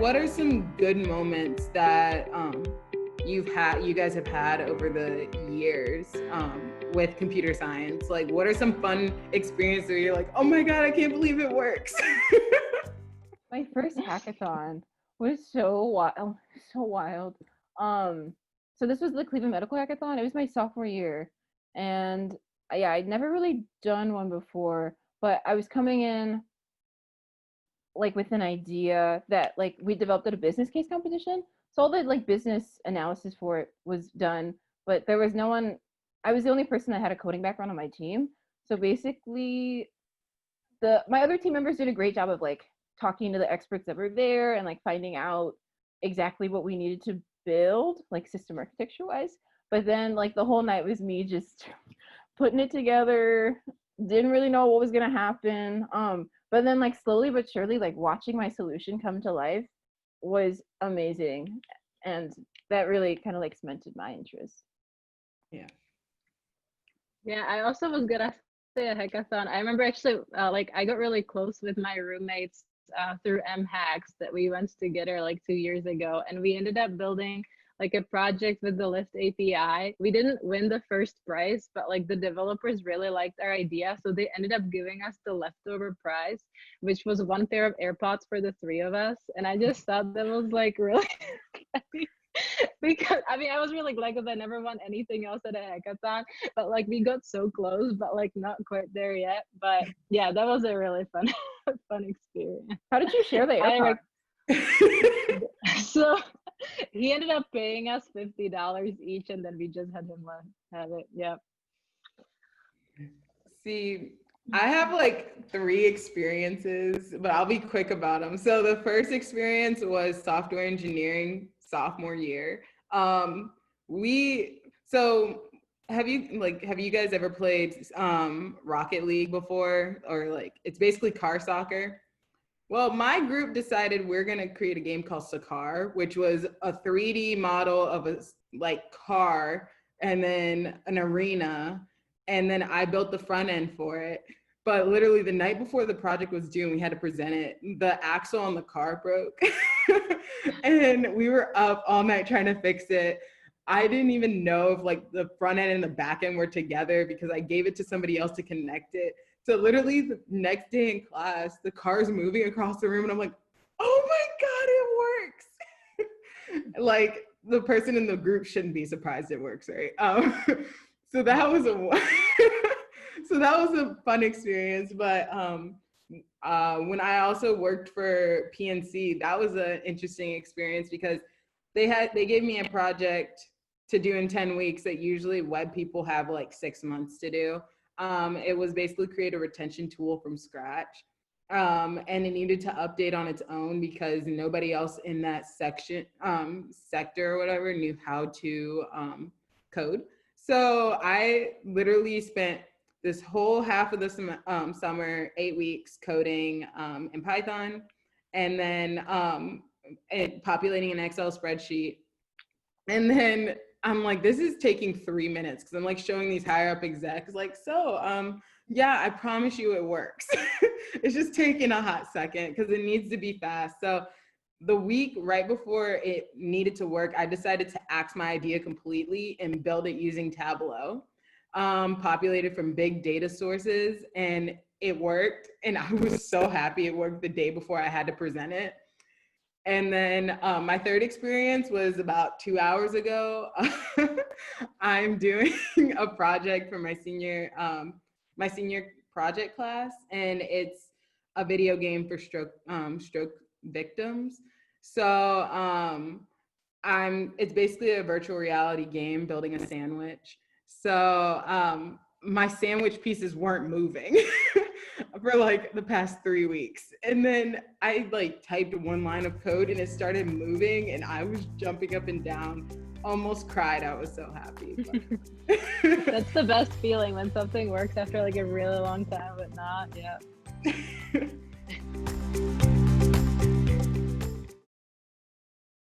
what are some good moments that you guys have had over the years with computer science? Like, what are some fun experiences where you're like, oh my God, I can't believe it works? My first hackathon was so wild, so wild. So this was the Cleveland Medical Hackathon. It was my sophomore year, and yeah, I'd never really done one before, but I was coming in like with an idea that like we developed at a business case competition. So all the like business analysis for it was done, but there was no one. I was the only person that had a coding background on my team. So basically, my other team members did a great job of like talking to the experts that were there and like finding out exactly what we needed to build, like system architecture wise. But then like the whole night was me just putting it together, didn't really know what was gonna happen. But then like slowly but surely, like watching my solution come to life was amazing. And that really kind of like cemented my interest. Yeah. Yeah, I also was gonna say a hackathon. I remember actually, like I got really close with my roommates through MHacks that we went together like 2 years ago, and we ended up building like a project with the Lyft API. We didn't win the first prize, but like the developers really liked our idea, so they ended up giving us the leftover prize, which was one pair of AirPods for the three of us. And I just thought that was like really funny. Because I mean, I was really glad because I never won anything else at a hackathon, but like we got so close, but like not quite there yet. But yeah, that was a really fun fun experience. How did you share the AirPods? So he ended up paying us $50 each, and then we just had him have it. Yeah. See, I have like 3 experiences, but I'll be quick about them. So the first experience was software engineering sophomore year. Have you guys ever played Rocket League before? Or like, it's basically car soccer. Well, my group decided we're gonna create a game called Sakar, which was a 3D model of a like car and then an arena. And then I built the front end for it. But literally the night before the project was due and we had to present it, the axle on the car broke. And we were up all night trying to fix it. I didn't even know if like the front end and the back end were together because I gave it to somebody else to connect it. So literally the next day in class, the car's moving across the room and I'm like, oh my God, it works. Like the person in the group shouldn't be surprised it works, right? So that was a fun experience. But when I also worked for PNC, that was an interesting experience because they gave me a project to do in 10 weeks that usually web people have like 6 months to do. It was basically create a retention tool from scratch. And it needed to update on its own because nobody else in that sector or whatever knew how to code. So I literally spent this whole half of the summer, 8 weeks coding in Python, and then populating an Excel spreadsheet. And then I'm like, this is taking 3 minutes because I'm like showing these higher up execs like, yeah, I promise you it works. It's just taking a hot second because it needs to be fast. So the week right before it needed to work, I decided to axe my idea completely and build it using Tableau, populated from big data sources, and it worked. And I was so happy it worked the day before I had to present it. And then my third experience was about 2 hours ago. I'm doing a project for my senior project class, and it's a video game for stroke victims. So it's basically a virtual reality game building a sandwich. So my sandwich pieces weren't moving for like the past 3 weeks. And then I like typed one line of code and it started moving and I was jumping up and down, almost cried. I was so happy. That's the best feeling when something works after like a really long time, but not, yeah.